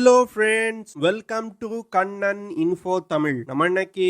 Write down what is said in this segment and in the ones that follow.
Hello friends, welcome to Kannan info Tamil. நம்ம இன்னைக்கு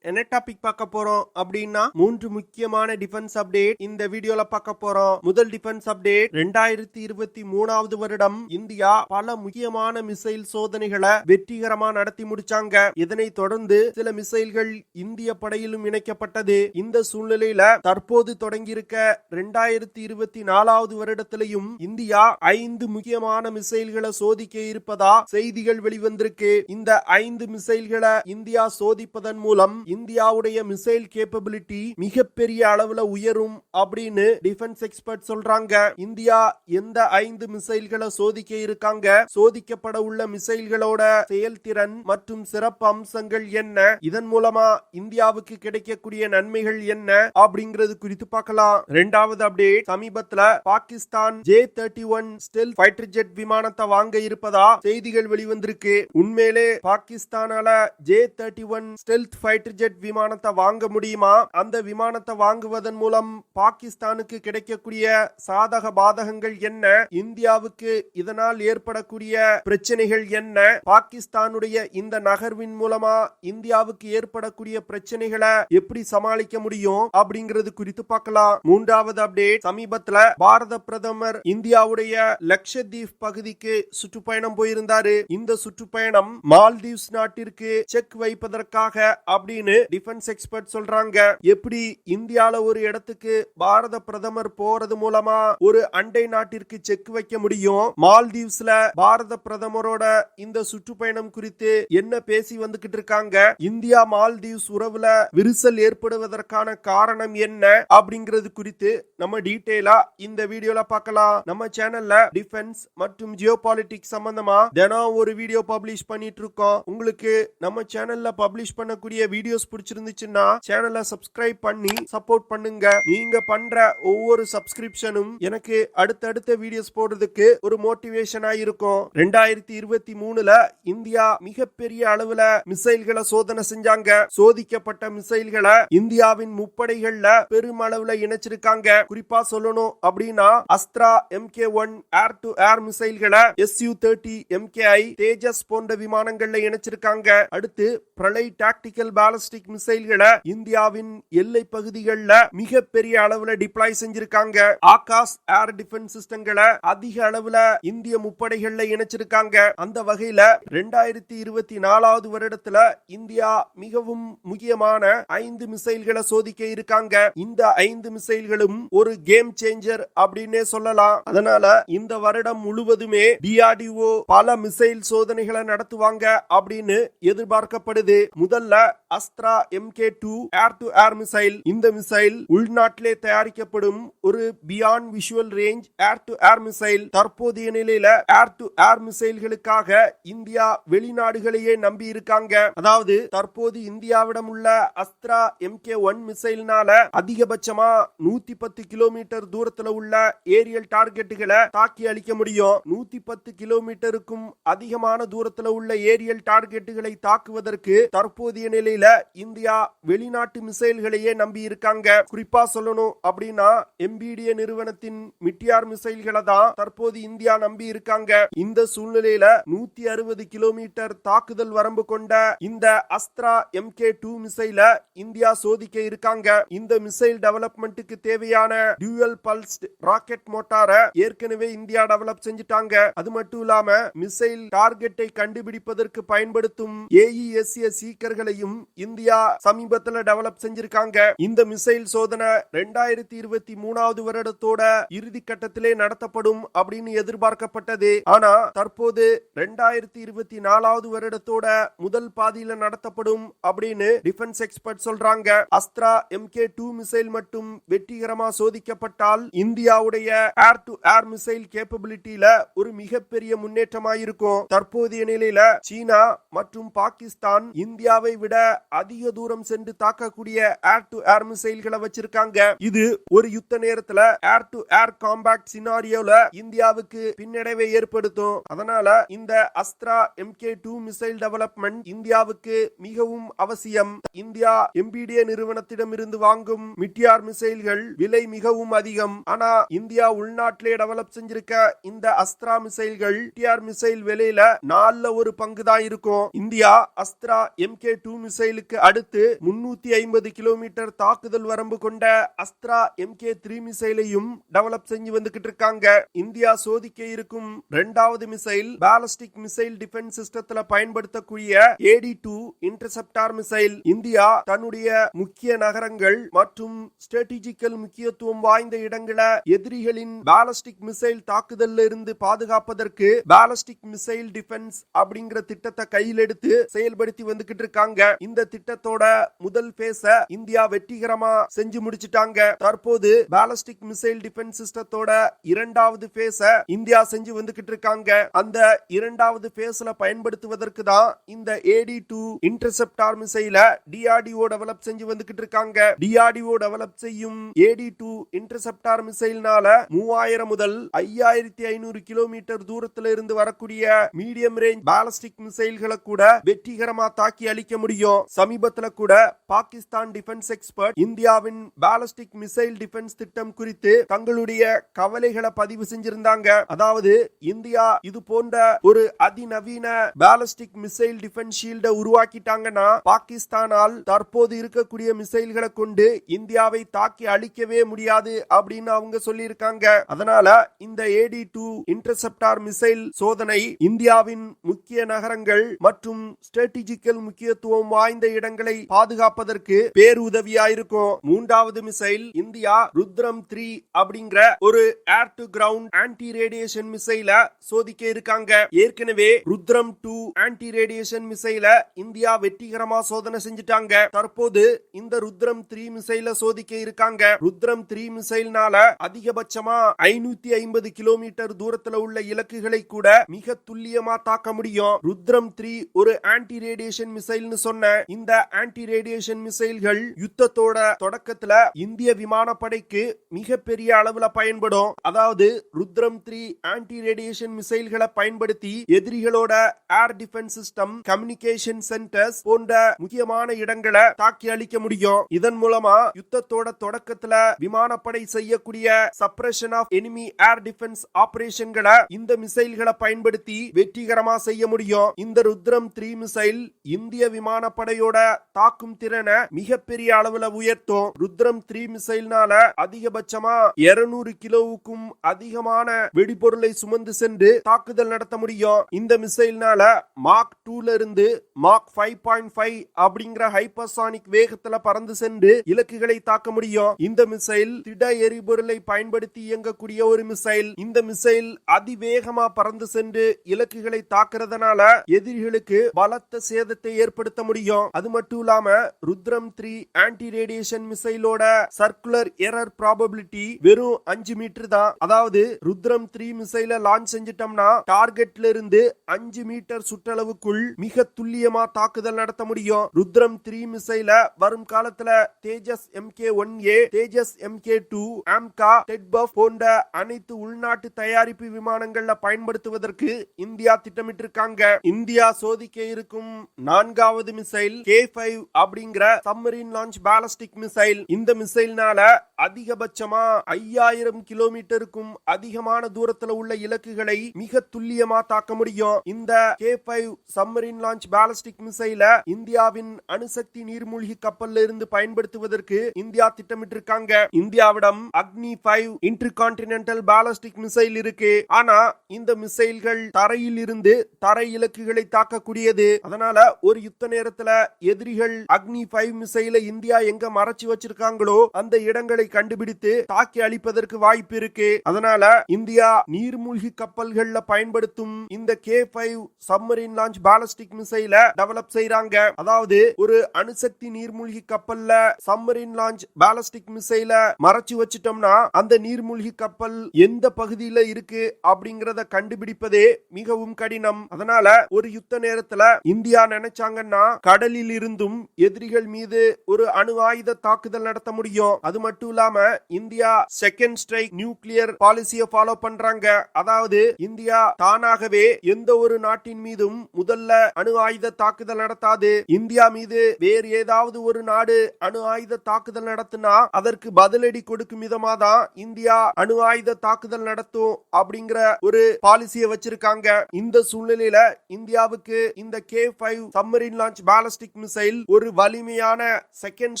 என்ன டாபிக் பார்க்க போறோம் அப்படின்னா 3 முக்கியமான டிஃபென்ஸ் அப்டேட் இந்த வீடியோல பார்க்க போறோம். முதல் டிஃபென்ஸ் அப்டேட், 2023வது வருடம் இந்தியா பல முக்கியமான மிசைல் சோதனைகளை வெற்றிகரமா நடத்தி முடிச்சாங்க. இதனை தொடர்ந்து சில மிசைல்கள் இந்திய படையிலும் இணைக்கப்பட்டது. இந்த சூழ்நிலையில தற்போது தொடங்கியிருக்க 2024வது வருடத்திலையும் இந்தியா 5 முக்கியமான மிசைல்களை சோதிக்க இருப்பதா செய்திகள் வெளிவந்திருக்கு. இந்த 5 மிசைல்களை இந்தியா சோதிப்பதன் மூலம் இந்தியாவுடைய மிசைல் கேப்பபிலிட்டி மிகப்பெரிய அளவுல உயரும் அப்படின்னு டிஃபென்ஸ் எக்ஸ்பர்ட் சொல்றாங்க. இந்தியா எந்த 5 மிசைல்களை சோதிக்க இருக்காங்க, சோதிக்கப்பட உள்ள மிசைல்களோட செயல்திறன் மற்றும் சிறப்பு அம்சங்கள் என்ன, இதன் மூலமா இந்தியாவுக்கு கிடைக்கக்கூடிய நன்மைகள் என்ன அப்படிங்கிறது குறித்து பார்க்கலாம். இரண்டாவது அப்டேட், சமீபத்துல Pakistan J-31 stealth fighter jet விமானத்தை வாங்க இருப்பதா செய்திகள் வெளிவந்திருக்கு. உண்மையிலே பாகிஸ்தானால J-31 ஸ்டெல்த் ஃபைட்டர் ஜெட் விமானத்தை வாங்க முடியுமா? அந்த விமானத்தை வாங்குவதன் மூலம் பாகிஸ்தானுக்கு கிடைக்கக்கூடிய சாதக பாதகங்கள் என்ன, இந்தியாவுக்கு இதனால் ஏற்படக்கூடிய பிரச்சனைகள் என்ன, பாகிஸ்தானுடைய இந்த நகர்வின் மூலமா இந்தியாவுக்கு ஏற்படக்கூடிய பிரச்சனைகளை எப்படி சமாளிக்க முடியும் அப்படிங்கிறது குறித்து பார்க்கலாம். மூன்றாவது அப்டேட், சமீபத்துல பாரத பிரதமர் இந்தியாவுடைய லட்சத்தீப் பகுதிக்கு சுற்றுப்பயணம் போயிருந்தாரு. இந்த சுற்றுப்பயணம் மால்தீவ்ஸ் நாட்டிற்கு செக் வைப்பதற்காக அப்படின்னு டிஃபென்ஸ் எக்ஸ்பர்ட் சொல்றாங்க. எப்படி இந்தியால ஒரு இடத்துக்கு பாரத பிரதமர் போறது மூலமா ஒரு அண்டை நாட்டிற்கு செக் வைக்க முடியும், மால்தீவ்ஸ்ல பாரத பிரதமரோட இந்த சுற்றுப்பயணம் குறித்து என்ன பேசி வந்துகிட்டு இருக்காங்க, இந்தியா மால்தீவ்ஸ் உறவுல விரிசல் ஏற்படுவதற்கான காரணம் என்ன அப்படிங்கிறது குறித்து நம்ம டீடைலா இந்த வீடியோல பார்க்கலாம். நம்ம சேனல்ல டிஃபென்ஸ் மற்றும் ஜியோபாலிட்டிக்ஸ் சம்பந்தமா தினம் ஒரு வீடியோ பப்ளிஷ் பண்ணிட்டு இருக்கோம். உங்களுக்கு நம்ம சேனல்ல பப்ளிஷ் பண்ணக்கூடிய வீடியோஸ் பிடிச்சிருந்துச்சுன்னா சேனலை சப்ஸ்கிரைப் பண்ணி சப்போர்ட் பண்ணுங்க. நீங்க பண்ற ஒவ்வொரு சப்ஸ்கிரிப்ஷனும் எனக்கு அடுத்தடுத்த வீடியோஸ் போடுறதுக்கு ஒரு மோட்டிவேஷனா இருக்கும். 2023ல இந்தியா மிகப்பெரிய அளவுல மிசைல்களை சோதனை செஞ்சாங்க. சோதிக்கப்பட்ட மிசைல்களை இந்தியாவின் முப்படைகள்ல பெருமளவுல இணைச்சிருக்காங்க. குறிப்பா சொல்லணும் அப்படின்னா Astra MK1 air to air மிசைல்களை Su-30 MKI தேஜஸ் போன்ற விமானங்கள்ல இணைச்சிருக்காங்க. அடுத்து பிரளய் டாக்டிக்கல் பாலிஸ்டிக் மிசைல்களை இந்தியாவின் எல்லை பகுதிகளில் மிகப்பெரிய அளவுல டிப்ளாய் செஞ்சிருக்காங்க. ஆகாஷ் ஏர் டிஃபென்ஸ் சிஸ்டங்களை அதிக அளவுல இந்திய முப்படைகள்ல இணைச்சிருக்காங்க. அந்த வகையில 2024வது வருடத்துல இந்தியா மிகவும் முக்கியமான 5 மிசைல்களை சோதிக்க இருக்காங்க. இந்த 5 மிசைல்களும் ஒரு கேம் சேஞ்சர் அப்படின்னே சொல்லலாம். அதனால இந்த வருடம் முழுவதுமே DRDO பல மிசைல் சோதனைகளை நடத்துவாங்க அப்படின்னு எதிர்பார்க்கப்படுது. முதல்ல Astra MK2 air to air missile. இந்த மிசைல் உள்நாட்டிலே தயாரிக்கப்படும் ஒரு beyond visual range air to air missile. தற்போதைய நிலையில ஏர் டு ஏர் மிசைல்களுக்காக இந்தியா வெளிநாடுகளையே நம்பி இருக்காங்க. அதாவது தற்போது இந்தியாவிடம் உள்ள அஸ்த்ரா MK1 மிசைல்னால அதிகபட்சமா 110 கிலோமீட்டர் தூரத்துல உள்ள ஏரியல் டார்கெட்டுகளை தாக்கி அளிக்க முடியும். 110 கிலோமீட்டருக்கும் அதிகமான தூரத்துல உள்ள ஏரியல் டார்கெட்டுகளை தாக்குவதற்கு தற்போதைய நிலையில இந்தியா வெளிநாட்டு மிசைல்களையே நம்பி இருக்காங்க. குறிப்பா சொல்லணும் அப்படின்னா MBDA நிறுவனத்தின் மிட்டியார் மிசைல்களை தான் தற்போது இந்தியா நம்பி இருக்காங்க. இந்த சூழ்நிலையில 160 கிலோமீட்டர் தாக்குதல் வரம்பு கொண்ட இந்த அஸ்த்ரா MK2 மிசைல இந்தியா சோதிக்க இருக்காங்க. இந்த மிசைல் டெவலப்மெண்ட்டுக்கு தேவையான டியூவல் பல்ஸ்ட் ராக்கெட் மோட்டாரை ஏற்கனவே இந்தியா டெவலப் செஞ்சுட்டாங்க. அது மட்டும் இல்லாம மிசைல் டார்கெட்டை கண்டுபிடிப்பதற்கு பயன்படுத்தும் AESA சீக்கர்களையும் இந்தியா சமீபத்துல டெவலப் செஞ்சிருக்காங்க. இந்த மிசைல் சோதனை 2023வது வருடத்தோட இறுதி கட்டத்திலே நடத்தப்படும் அப்படின்னு எதிர்பார்க்கப்பட்டது. ஆனா தற்போது 2024வது வருடத்தோட முதல் பாதியில நடத்தப்படும் அப்படின்னு டிஃபென்ஸ் எக்ஸ்பர்ட் சொல்றாங்க. அஸ்த்ரா MK2 மிசைல் மட்டும் வெற்றிகரமா சோதிக்கப்பட்டால் இந்தியாவுடைய ஏர் டு ஏர் மிசைல் கேப்பபிலிட்டியில ஒரு மிகப்பெரிய முன்னேற்றமாயிருக்கும். தற்போதைய நிலையில சீனா மற்றும் பாகிஸ்தான் இந்தியாவை விட அதிக தூரம் சென்று தாக்கக்கூடிய ஏர் டு ஏர் மிசைல்களை வச்சிருக்காங்க. இது ஒரு யுத்த நேரத்துல ஏர் டு ஏர் காம்பாக்ட் சினாரியோல இந்தியாவுக்கு பின்னடைவை ஏற்படுத்தும். அதனால இந்த அஸ்த்ரா MK2 மிசைல் டெவலப்மெண்ட் இந்தியாவுக்கு மிகவும் அவசியம். இந்தியா MBDA நிறுவனத்திடமிருந்து வாங்கும் மிட்டியார் மிசைல்கள் விலை மிகவும் அதிகம். ஆனா இந்தியா உள்நாட்டிலே டெவலப் செஞ்சிருக்க இந்த அஸ்த்ரா மிசைல்கள் மிசைல் விலை விலையில 4ல ஒரு பங்கு தான் இருக்கும். இந்தியா அஸ்த்ரா MK2 மிசைலுக்கு அடுத்து 350 கிலோமீட்டர் தாக்குதல் வரம்பு கொண்ட அஸ்த்ரா MK3 மிசைலையும் டெவலப் செஞ்சு வந்துகிட்டு இருக்காங்க. இந்தியா சோதிக்க இருக்கும் 2வது மிசைல் பாலிஸ்டிக் மிசைல் டிஃபென்ஸ் சிஸ்டத்துல பயன்படுத்தக்கூடிய AD2 இன்டர்செப்டார் மிசைல். இந்தியா தன்னுடைய முக்கிய நகரங்கள் மற்றும் ஸ்ட்ராட்டஜிக்கல் முக்கியத்துவம் வாய்ந்த இடங்களை எதிரிகளின் பாலிஸ்டிக் மிசைல் தாக்குதல்ல இருந்து பாதுகாப்பதற்கு பாலிஸ்டிக் மிசைல் டிஃபென்ஸ் அப்படிங்கிற திட்டத்தை கையில் எடுத்து செயல்படுத்தி வந்துகிட்டு இருக்காங்க. இந்த திட்டத்தோட முதல் பேஸ இந்தியா வெற்றிகரமா செஞ்சு முடிச்சிட்டாங்க. தற்போது பாலிஸ்டிக் மிசைல் டிஃபென்ஸ் சிஸ்டத்தோட 2வது பேஸ இந்தியா செஞ்சு வந்துகிட்டு இருக்காங்க. அந்த 2வது பேஸ்ல பயன்படுத்துவதற்கு தான் இந்த AD2 இன்டர்செப்டார் மிசைல DRDO டெவலப் செஞ்சு வந்துகிட்டு இருக்காங்க. DRDO டெவலப் செய்யும் AD2 இன்டர்செப்டார் மிசைல்னால 3000 முதல் 5500 கிலோமீட்டர் தூரத்துல இருந்து வரக்கூடிய மீடியம் ரேஞ்ச் பாலிஸ்டிக் மிசைல்களை கூட வெற்றிகரமா தாக்கி அழிக்க முடியும். சமீபத்துல கூட பாகிஸ்தான் டிஃபென்ஸ் எக்ஸ்பர்ட் இந்தியாவின் பாலிஸ்டிக் மிசைல் டிஃபென்ஸ் திட்டம் குறித்து தங்களுடைய கவலைகளை பதிவு செஞ்சிருந்தாங்க. அதாவது இந்தியா இது போன்ற ஒரு அதிநவீன பாலிஸ்டிக் மிசைல் டிஃபென்ஸ் ஷீல்ட உருவாக்கிட்டாங்கன்னா பாகிஸ்தானால் தற்போது இருக்கக்கூடிய மிசைல்களை கொண்டு இந்தியாவை தாக்கி அழிக்கவே முடியாது அப்படின்னு அவங்க சொல்லி இருக்காங்க. அதனால இந்த AD2 இன்டர்செப்டார் மிசைல் சோதனை இந்தியாவின் முக்கிய நகரங்கள் மற்றும் ஸ்ட்ராட்டஜிக்கல் முக்கியத்துவம் வாய்ந்த இடங்களை பாதுகாப்பதற்கு பேருதவியா இருக்கும். 3வது மிசைல் இந்தியா ருத்ரம் 3 அப்படிங்கிற ஒரு air to ground anti radiation மிசைல சோதிக்க இருக்காங்க. ஏற்கனவே ருத்ரம் 2 ஆன்டி ரேடியேஷன் மிசைல இந்தியா வெற்றிகரமா சோதனை செஞ்சுட்டாங்க. தற்போது இந்த ருத்ரம் 3 மிசைல சோதிக்க இருக்காங்க. ருத்ரம் 3 மிசைல்னால அதிகபட்சமா 550 கிலோமீட்டர் தூரத்துல உள்ள இலக்குகளை கூட மிக துல்லியமா தாக்க முடியும். ருத்ரம் 3 ஒரு ஆன்டி ரேடியேஷன் மிசைல்னு சொன்ன இந்த ஆன்டி ரேடியேஷன் மிசைல்கள் யுத்தத்தோட தொடக்கத்துல இந்திய விமானப்படைக்கு மிகப்பெரிய அளவுல பயன்படும். அதாவது ருத்ரம் 3 ஆன்டி ரேடியேஷன் மிசைல்களை பயன்படுத்தி எதிரிகளோட air defence system, communication centres போன்ற முக்கியமான இடங்களை தாக்கி அழிக்க முடியும். இதன் மூலமா யுத்தத்தோட தொடக்கத்துல விமானப்படை செய்யக்கூடிய suppression of enemy air defence ஆபரேஷன்களை இந்த மிசைல்களை பயன்படுத்தி வெற்றிகரமா செய்ய முடியும். இந்த ருத்ரம் 3 மிசைல் இந்திய விமானப்படையோட தாக்கும் திறனை மிகப்பெரிய அளவுல உயர்த்தும். ருத்ரம் 3 மிசைல்னால அதிகபட்சமா 200 கிலோவுக்கும் அதிகமான வெடிபொருளை சுமந்து சென்று தாக்குதல் நடத்த முடியும். இந்த மிசைல்னால மாக் 2ல இருந்து மாக் 5.5 அப்படிங்கிற ஹைப்பர்சானிக் வேகத்துல பறந்து சென்று இலக்குகளை தாக்க முடியும். இந்த மிசைல் திட எரிபொருளை பயன்படுத்தி இயங்கக்கூடிய ஒரு மிசைல். இந்த மிசைல் அதிவேகமா பறந்து சென்று இலக்குகளை தாக்குறதுனால எதிரிகளுக்கு பலத்த சேதத்தை ஏற்படுத்த முடியும். அது மட்டும் இல்லாம ருத்ரம் 3 ஆன்டி ரேடியேஷன் மிசைலோட சர்க்குலர் எரர் ப்ராபபிலிட்டி வெறும் 5 மீட்டர் தான். அதாவது ருத்ரம் 3 மிசைல லான்ச் செஞ்சிட்டோம்னா டார்கெட்ல இருந்து 5 மீட்டர் சுற்றளவுக்குள் மிக துல்லியமா தாக்குதல் நடத்த முடியும். ருத்ரம் 3 மிசைல வரும் காலத்துல தேஜஸ் MK1A, தேஜஸ் MK2, ஆம்கா, டெட்பஃப் போன்ற அனைத்து உள்நாட்டு தயாரிப்பு விமானங்கள்ல பயன்படுத்துவதற்கு இந்தியா திட்டமிட்டிருக்காங்க. இந்தியா சோதிக்க இருக்கும் 4வது மிசைல் K5 அப்படிங்கிற சப்மரீன் லான்ச் பாலிஸ்டிக் மிசைல். இந்த மிசைல்னால அதிகபட்சமா 5000 கிலோமீட்டருக்கும் அதிகமான தூரத்துல உள்ள இலக்குகளை மிக துல்லியமா தாக்க முடியும். இந்த K5 சப்மரீன் லான்ச் பாலிஸ்டிக் மிசைல இந்தியாவின் அணுசக்தி நீர்மூழ்கி கப்பல்ல இருந்து பயன்படுத்துவதற்கு இந்தியா திட்டமிட்டிருக்காங்க. இந்தியாவிடம் அக்னி 5 இன்டர்கான்டினென்டல் பாலிஸ்டிக் மிசைல் இருக்கு. ஆனா இந்த மிசைல்கள் தரையில் இருந்து தரை இலக்குகளை தாக்கக்கூடியது. அதனால ஒரு யுத்த நேரத்துல எதிரிகள் அக்னி 5 மிசைலை இந்தியா எங்க மறைச்சு வச்சிருக்காங்களோ அந்த இடங்களை கண்டுபிடித்து தாக்கி அழிப்பதற்கு வாய்ப்பு இருக்கு. அதனால இந்தியா நீர்மூழ்கி கப்பல்கள்ல பயன்படுத்தும் இந்த K5 சப்மரீன் லான்ச் பாலிஸ்டிக் மிசைல டெவலப் செய்றாங்க. அதாவது ஒரு அணுசக்தி நீர்மூழ்கி கப்பல்ல சப்மரீன் லான்ச் பாலிஸ்டிக் மிசைல மறைச்சு வச்சிட்டோம்னா அந்த நீர்மூழ்கி கப்பல் எந்த பகுதியில இருக்கு அப்படிங்கறத கண்டுபிடிப்பதே மிகவும் கடினம். அதனால ஒரு யுத்த நேரத்துல இந்தியா நினைச்சாங்கன்னா கடலில் இருந்தும் எதிரிகள் மீது ஒரு அணு ஆயுத தாக்குதல் நடத்த முடியும். அது மட்டும் இல்லாம இந்தியா செகண்ட் ஸ்ட்ரைக் நியூக்ளியர் பாலிசியை ஃபாலோ பண்றாங்க. அதாவது இந்தியா தானாகவே எந்த ஒரு நாட்டின் மீதும் முதல்ல அணு ஆயுத தாக்குதல் நடத்தாது. இந்தியா மீது வேறு ஏதாவது ஒரு நாடு அணு ஆயுத தாக்குதல் நடத்தினா அதற்கு பதிலடி கொடுக்கும் விதமா தான் இந்தியா அணு ஆயுத தாக்குதல் நடத்தும் அப்படிங்கிற ஒரு பாலிசியை வச்சிருக்காங்க. இந்த சூழ்நிலையில இந்தியாவுக்கு இந்த K5 submarine launch ballistic missile ஒரு வலிமையான செகண்ட்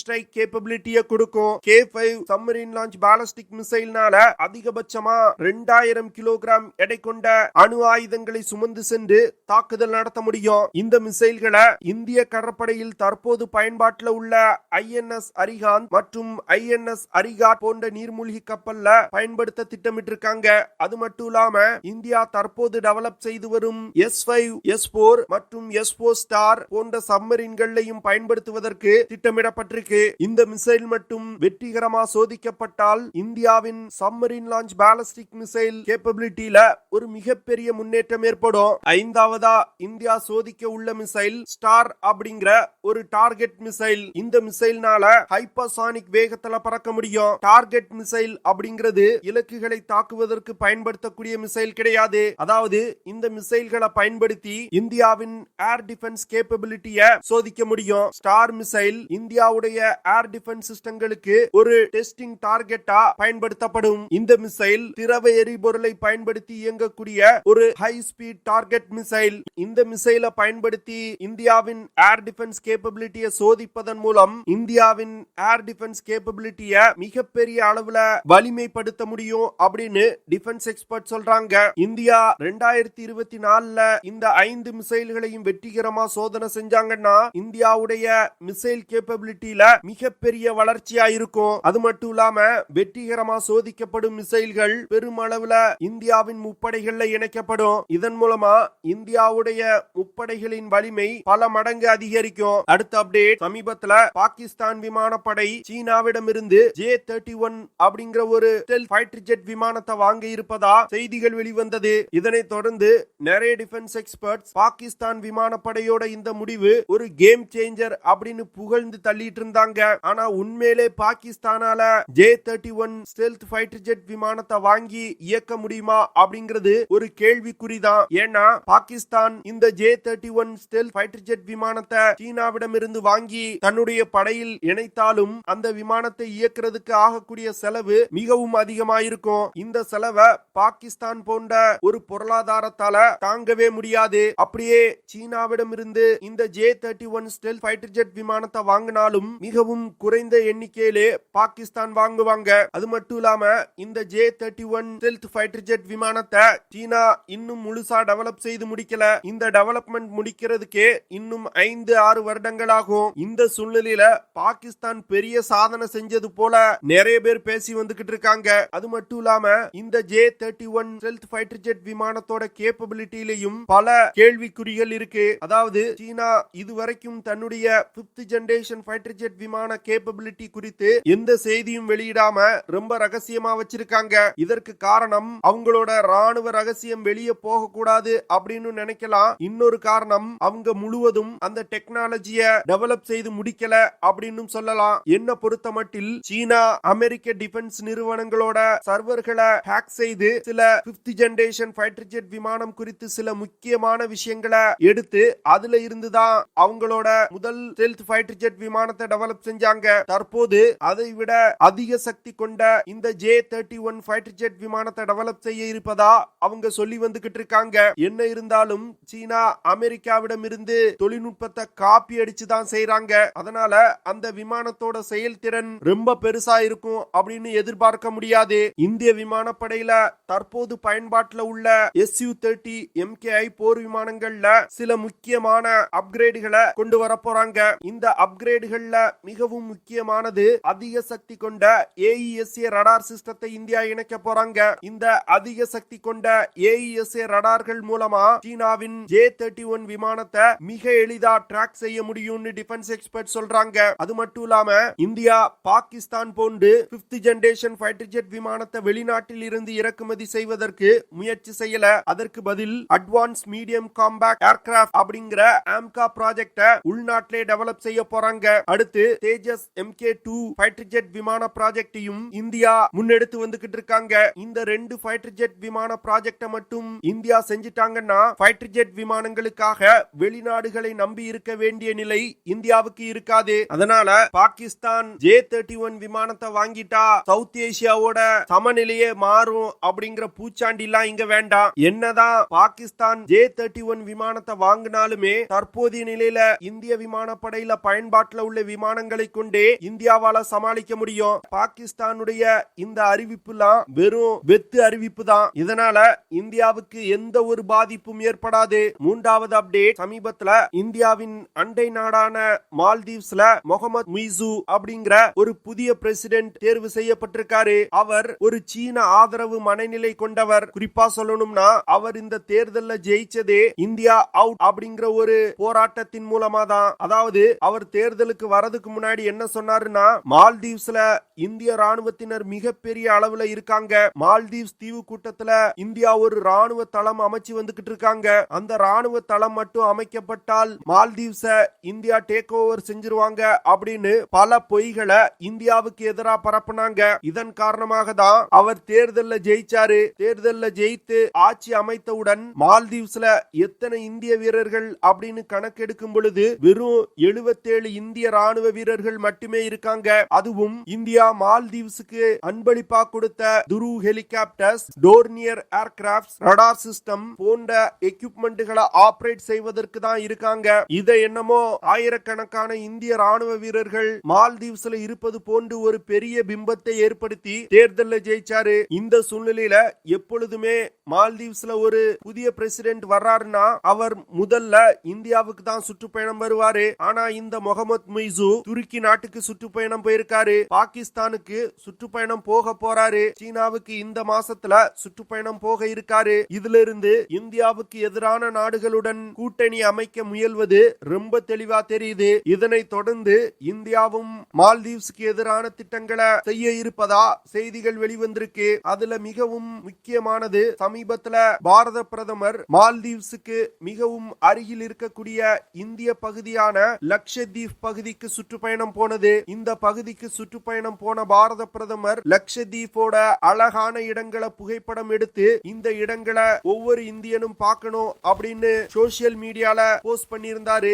ஸ்ட்ரைக் கேப்பபிலிட்டியை கொடுக்கும். K5 சப்மரீன் லான்ச் பாலிஸ்டிக் மிசைல்னால அதிகபட்சமா 2000 கிலோகிராம் எடை கொண்ட அணு ஆயுதங்களை சுமந்து சென்று தாக்குதல் நடத்த முடியும். இந்த மிசைல்களை இந்திய கடற்படையில் தற்போது பயன்பாட்டில் உள்ள INS அரிகாந்த் மற்றும் INS அரிகாட் போன்ற நீர்மூழ்கி கப்பல்ல பயன்படுத்த திட்டமிட்டிருக்காங்க. அது மட்டும் இல்லாம இந்தியா தற்போது டெவலப் செய்து வரும் S5, S4 மற்றும் S4 ஸ்டார் போன்ற சப்மரீன்களையும் பயன்படுத்துவதற்கு திட்டமிடப்பட்டிருக்கு. இந்த மிசைல் மட்டும் வெற்றிகரமாக சோதிக்கப்பட்டால் இந்தியாவின் சப்மரீன் லான்ச் பாலிஸ்டிக் மிசைல் கேப்பபிலிட்டியில ஒரு மிகப்பெரிய முன்னேற்றம் ஏற்படும். ஐந்தாவதா இந்தியா சோதிக்க உள்ள மிசைல் ஸ்டார் அப்படிங்கிற ஒரு டார்கெட் மிசைல். இந்த மிசைல்னால ஹைப்பர்சானிக் வேகத்துல பறக்க முடியும். டார்கெட் மிசைல் அப்படிங்கிறது இலக்குகளை தாக்குவதற்கு பயன்படுத்தக்கூடிய மிசைல் கிடையாது. அதாவது இந்த மிசைல்களை பயன்படுத்தி இந்தியாவின் ஏர் டிஃபென்ஸ் கேப்பபிலிட்டியை சோதிக்க முடியும். ஸ்டார் மிசைல் இந்தியாவுடைய ஏர் டிஃபென்ஸ் சிஸ்டங்களுக்கு ஒரு டெஸ்டிங் டார்கெட்டா பயன்படுத்தப்படும். இந்த மிசைல் திரவ எரிபொருளை பயன்படுத்தி இயங்கக்கூடிய ஒரு ஹை ஸ்பீட் டார்கெட் மிசைல். இந்த மிசைலை பயன்படுத்தி இந்தியாவின் ஏர் டிஃபென்ஸ் கேப்பபிலிட்டியை சோதிப்பதன் மூலம் இந்தியாவின் ஏர் டிஃபென்ஸ் கேப்பபிலிட்டியை மிகப்பெரிய அளவுல வலிமைப்படுத்த முடியும் அப்படின்னு டிஃபென்ஸ் எக்ஸ்பர்ட் சொல்றாங்க. இந்தியா 2024 இந்த 5 மிசைல்களையும் வெற்றிகரமா சோதனை செஞ்சாங்கன்னா இந்தியாவுடைய மிசைல் கேப்பபிலிட்டியில மிகப்பெரிய வளர்ச்சியா இருக்கும். அது மட்டும் இல்லாம வெற்றிகரமா சோதிக்கப்படும் மிசைல்கள் பெருமளவுல இந்தியாவின் முப்படைகள்ல இணைக்கப்படும். இதன் மூலமா இந்தியாவுடைய முப்படைகளின் வலிமை பல மடங்கு அதிகரிக்கும். அடுத்த அப்டேட், சமீபத்துல பாகிஸ்தான் விமானப்படை சீனாவிடமிருந்து J-31 அப்படிங்கிற ஒரு ஸ்டெல்த் ஃபைட்டர் ஜெட் விமானத்தை வாங்க இருப்பதா செய்திகள் வெளிவந்தது. இதனைத் தொடர்ந்து நிறைய டிஃபென்ஸ் எக்ஸ்பர்ட்ஸ் பாகிஸ்தான் விமானப்படையோட இந்த முடிவு ஒரு கேம் சேஞ்சர் அப்படின்னு புகழ்ந்து தள்ளிட்டு இருந்தாங்க. ஆனா உண்மையிலே பாகிஸ்தானால J-31 ஸ்டெல்த் ஃபைட்டர் ஜெட் விமானத்தை வாங்கி இயக்க முடியுமா அப்படிங்கிறது ஒரு கேள்விக்குறிதான். ஏன்னா பாகிஸ்தான் இந்த J-31 ஸ்டெல்த் ஃபைட்டர் ஜெட் விமானத்தை சீனாவிடமிருந்து வாங்கி தன்னுடைய படையில் இணைத்தாலும் அந்த விமானத்தை இயக்குறதுக்கு ஆகக்கூடிய செலவு மிகவும் அதிகமாயிருக்கும். இந்த செலவை பாகிஸ்தான் போன்ற ஒரு பொருளாதாரத்தால தாங்கவே முடியாது. அப்படியே சீனாவிடமிருந்து இந்த J-31 ஸ்டெல்த் ஃபைட்டர் ஜெட் விமானத்தை வாங்கினாலும் மிகவும் குறைந்த எண்ணிக்கையிலே பாகிஸ்தான் வாங்குவாங்க. அது மட்டும் இல்லாம இந்த J-31 ஸ்டெல்த் ஃபைட்டர் ஜெட் விமானத்தை சீனா இன்னும் முழுசா டெவலப் செய்து முடிக்கல. இந்த டெவலப்மெண்ட் முடிக்கிறதுக்கே இன்னும் 5-6 வருடங்கள் ஆகும். இந்த சூழ்நிலையில பாகிஸ்தான் பெரிய சாதனை செஞ்சது போல நிறைய பேர் பேசி வந்துகிட்டு இருக்காங்க. அது மட்டும் இல்லாம இந்த J-31 ஸ்டெல்த் ஃபைட்டர் ஜெட் விமானத்தோட கேப்பபிலிட்டியிலையும் பல கேள்விக்குறிகள் இருக்கு. அதாவது சீனா இதுவரைக்கும் தன்னுடைய 5th ஜெனரேஷன் ஃபைட்டர் ஜெட் விமான கேப்பபிலிட்டி குறித்து எந்த செய்தியும் வெளியிடாம ரொம்ப ரகசியமா வச்சிருக்காங்க. இதற்கு காரணம் அவங்களோட ராணுவ ரகசியம் வெளியே போக கூடாது அப்படின்னு நினைக்கலாம். இன்னொரு காரணம் அவங்க முழுவதும் அந்த டெக்னாலஜியை டெவலப் செய்து முடிக்கல அப்படின்னு சொல்லலாம். என்ன பொறுத்த மட்டில் சீனா அமெரிக்க டிஃபென்ஸ் நிறுவனங்களோட சர்வர்களை ஹேக் செய்து சில 5th ஜெனரேஷன் ஃபைட்டர் ஜெட் விமானம் குறித்து சில முக்கியமான விஷயங்களை எடுத்து அதுல இருந்துதான் அவங்களோட முதல் ஸ்டெல்த் ஃபைட்டர் ஜெட் விமானத்தை டெவலப் செஞ்சாங்க. தற்போது அதை விட அதிக சக்தி கொண்ட இந்த J-31 ஃபைட்டர் ஜெட் விமானத்தை டெவலப் செய்ய இருப்பதா அவங்க சொல்லி வந்துகிட்டு இருக்காங்க. என்ன இருந்தாலும் சீனா அமெரிக்காவிடம் இருந்து தொழில்நுட்பத்தை காப்பி அடிச்சுதான் செய்யறாங்க. அதனால அந்த விமானத்தோட செயல்திறன் ரொம்ப பெருசா இருக்கும் அப்படின்னு எதிர்பார்க்க முடியாது. இந்திய விமானப்படையில தற்போது பயன்பாட்டில் உள்ள Su-30 MKI போர் விமானங்கள்ல சில முக்கியமான அப்கிரேடுகளை கொண்டு வர போறாங்க. இந்த அப்கிரேடுகள்ல மிகவும் முக்கியமானது அதிக சக்தி கொண்ட AESA ரடார் சிஸ்டத்தை இந்தியா இணைக்க போறாங்க. இந்த அதிக சக்தி கொண்ட AESA ரடார்கள் மூலமா சீனாவின் J-31 விமானத்தை மிக எளிதா ட்ராக் செய்ய முடியும்னு டிஃபென்ஸ் எக்ஸ்பர்ட் சொல்றாங்க. அது மட்டும் இல்லாம இந்தியா பாகிஸ்தான் போன்று 5th ஜெனரேஷன் ஃபைட்டர் ஜெட் விமானத்தை வெளிநாட்டில் இருந்து இறக்குமதி செய்வதற்கு முயற்சி செய்யல. அதற்கு பதில் அட்வான்ஸ் மீடியம் காம்பேக்ட் ஏர்கிராஃப்ட் அப்படிங்கிற AMCA ப்ராஜெக்ட உள்நாட்டிலே டெவலப் செய்ய போறாங்க. அடுத்து தேஜஸ் MK2 ஃபைட்டர் ஜெட் விமான ப்ராஜெக்டையும் இந்தியா முன்னெடுத்து வந்துகிட்டு இருக்காங்க. இந்த 2 ஃபைட்டர் ஜெட் விமான ப்ராஜெக்ட மட்டும் இந்தியா செஞ்சிட்டாங்கன்னா ஃபைட்டர் ஜெட் விமானங்களுக்காக வெளிநாடுகளை நம்பி இருக்க வேண்டிய நிலை இந்தியாவுக்கு இருக்காது. அதனால பாகிஸ்தான் J-31 விமானத்தை வாங்கிட்டா சவுத் ஏசியாவோட சமநிலையே மாறும் அப்படிங்கிற பூச்சாண்டி எல்லாம் இங்க வேண்டாம். என்னதான் என்னதான் பாகிஸ்தான் J-31 விமானத்தை வாங்கினாலுமே தற்போதைய நிலையில இந்திய விமானப்படையில பயன்பாட்டில் உள்ள விமானங்களை கொண்டே இந்தியாவால சமாளிக்க முடியும். பாகிஸ்தானுடைய இந்த அறிவிப்புலாம் வெறும் வெத்து அறிவிப்பு தான். இதனால இந்தியாவுக்கு எந்த ஒரு பாதிப்பும் ஏற்படாது. மூன்றாவது அப்டேட், சமீபத்துல இந்தியாவின் அண்டை நாடான மால்தீவ்ஸ்ல முகமது முய்சு அப்படிங்கிற ஒரு புதிய பிரசிடென்ட் தேர்வு செய்யப்பட்டிருக்காரு. அவர் ஒரு சீன ஆதரவு மனநிலை கொண்டவர். குறிப்பா சொல்லணும்னா அவர் இந்த தேர்தல்ல ஜெயிச்சதே இந்தியா அவுட் அப்படிங்கிற ஒரு போராட்டத்தின் மூலமா தான். அதாவது அவர் தேர்தலுக்கு வரதுக்கு முன்னாடி என்ன சொன்னாருன்னா, மால்தீவ்ஸ்ல இந்திய ராணுவத்தினர் மிகப்பெரிய அளவுல இருக்காங்க. மால்தீவ்ஸ் தீவு கூட்டத்துல இந்தியா ஒரு ராணுவ தளம் அமைச்சு வந்துகிட்டு இருக்காங்க. அந்த ராணுவ தளம் மட்டும் அமைக்கப்பட்டால் மால்தீவ்ஸ இந்தியா டேக் ஓவர் செஞ்சிருவாங்க அப்படின்னு பல பொய்களை இந்தியாவுக்கு எதிராக பரப்புனாங்க. இதன் காரணமாக தான் அவர் தேர்தல்ல ஜெயிச்சாரு. தேர்தல்ல ஜெயித்து ஆட்சி அமைத்தவுடன் மால்தீவ்ஸ்ல எத்தனை இந்திய வீரர்கள் அப்படின்னு கணக்கெடுக்கும் பொழுது வெறும் 77 இந்திய ராணுவ வீரர்கள் மட்டுமே இருக்காங்க. அதுவும் இந்தியா மால்தீவ்ஸுக்கு அன்பளிப்பா கொடுத்த துரு helicopters, Dornier aircraft, radar system போன்ற எக்யூப்மெண்ட்களை ஆபரேட் செய்வதற்கு தான் இருக்காங்க. இதை என்னமோ ஆயிரக்கணக்கான இந்திய ராணுவ வீரர்கள் மால்தீவ்ஸ்ல இருப்பது போன்று ஒரு பெரிய பிம்பத்தை ஏற்படுத்தி தேர்தல்ல ஜெயிச்சாரு. இந்த சூழ்நிலையில எப்பொழுதுமே மால்தீவ்ஸ்ல ஒரு புதிய பிரசிடென்ட் வர்றாருன்னா அவர் முதல்ல இந்தியாவுக்கு தான் சுற்றுப்பயணம் வருவாரு. ஆனா இந்த முகமது முய்சு துருக்கி நாட்டுக்கு சுற்றுப்பயணம் போயிருக்காரு. பாகிஸ்தானுக்கு சுற்றுப்பயணம் போக போறாரு. சீனாவுக்கு இந்த மாசத்துல சுற்றுப்பயணம் போக இருக்காரு. இதுல இருந்து இந்தியாவுக்கு எதிரான நாடுகளுடன் கூட்டணி அமைக்க முயல்வது ரொம்ப தெளிவா தெரியுது. இதனை தொடர்ந்து இந்தியாவும் மால்தீவ்ஸ்க்கு எதிரான திட்டங்களை செய்ய இருப்பதா செய்திகள் வெளிவந்திருக்கு. அதுல மிகவும் முக்கியமானது, சமீபத்துல பாரத பிரதமர் மால்தீவ்ஸுக்கு மிகவும் அருகில் இருக்கக்கூடிய இந்திய பகுதியான லட்சத்தீப் பகுதிக்கு சுற்றுப்பயணம் போனது. இந்த பகுதிக்கு சுற்றுப்பயணம் போன பாரத பிரதமர் லட்சத்தீபோட அழகான இடங்களை புகைப்படம் எடுத்து இந்த இடங்களை ஒவ்வொரு இந்தியனும் பார்க்கணும் அப்படின்னு சோசியல் மீடியால போஸ்ட் பண்ணியிருந்தாரு.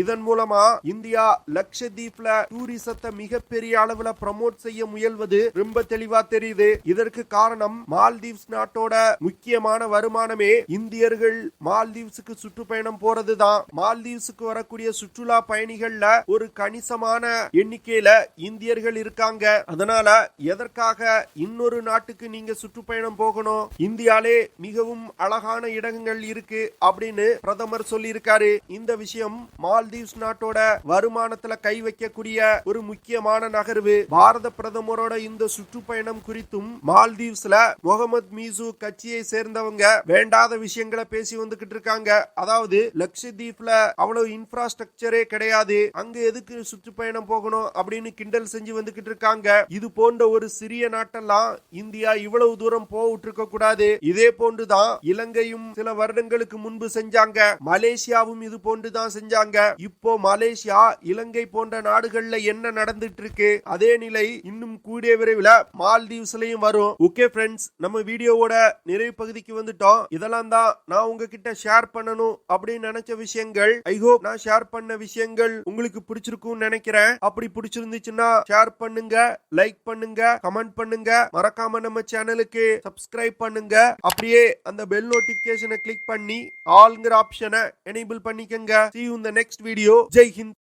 இதன் மூலமா இந்தியா லட்சத்தீப்ல டூரிசத்தை மிகப்பெரிய அளவுல ப்ரமோட் செய்ய முயல்வது ரொம்ப தெளிவா தெரியுது. இதற்கு காரணம் மால்தீவ்ஸ் நாட்டோட முக்கியமான வருமானமே இந்தியர்கள் மால்தீவ்ஸுக்கு சுற்றுப்பயணம் போறதுதான். மால்தீவ்ஸுக்கு வரக்கூடிய சுற்றுலா பயணிகள்ல ஒரு கணிசமான எண்ணிக்கையில இந்தியர்கள் இருக்காங்க. அதனால எதற்காக இன்னொரு நாட்டுக்கு நீங்க சுற்றுப்பயணம் போகணும்? இந்தியாலே மிகவும் அழகான இடங்கள் இருக்கு அப்படின்னு பிரதமர் சொல்லி இருக்காரு. இந்த விஷயம் மால்தீவ்ஸ் நாட்டோட வருமானத்துல கை வைக்கக்கூடிய ஒரு முக்கியமான நகர்வு. பாரத பிரதமரோட இந்த சுற்றுப்பயணம் குறித்தும் மால்தீவ்ஸ்ல முகமது மீசு கட்சியை சேர்ந்தவங்க வேண்டாத விஷயங்களை பேசி வந்துகிட்டு இருக்காங்க. அதாவது லட்சத்தீப்ல அவ்வளவு இன்ஃப்ராஸ்ட்ரக்சரே கிடையாது, அங்க எதுக்கு சுற்றுப்பயணம் போகணும் அப்படின்னு கிண்டல் செஞ்சு வந்துகிட்டு இருக்காங்க. இது போன்ற ஒரு சிறிய நாட்டெல்லாம் இந்தியா இவ்வளவு தூரம் போட்டு இருக்க கூடாது. இதே போன்றுதான் இலங்கையும் சில வருடங்களுக்கு முன்பு செஞ்சாங்க. மலேசியாவும் இது போன்றுதான் செஞ்சாங்க. இப்போ மலேசியா, இலங்கை போன்ற நாடுகள்ல என்ன நடந்துட்டு இருக்கு, அதே நிலை இன்னும் கூடிய விரைவில் மால்தீவ்ஸ்லயும் வரும். ஓகே ஃப்ரெண்ட்ஸ், நம்ம வீடியோவோட நிறைவு பகுதிக்கு வந்துட்டோம். இதெல்லாம் தான் நான் உங்ககிட்ட ஷேர் பண்ணணும் அப்படின்னு நினைச்ச விஷயங்கள். ஐ ஹோப் நான் ஷேர் பண்ண விஷயங்கள் உங்களுக்கு பிடிச்சிருக்கும் நினைக்கிறேன். அப்படி பிடிச்சிருந்துச்சுன்னா ஷேர் பண்ணுங்க, லைக் பண்ணுங்க, கமெண்ட் பண்ணுங்க. மறக்காம நம்ம சேனலுக்கு சப்ஸ்கிரைப் பண்ணுங்க. அப்படியே அந்த பெல் நோட்டிபிகேஷனை கிளிக் பண்ணி ஆல்ங்கிற ஆப்ஷனை எனேபிள் பண்ணிக்கங்க. See you in the next video. Jai Hind.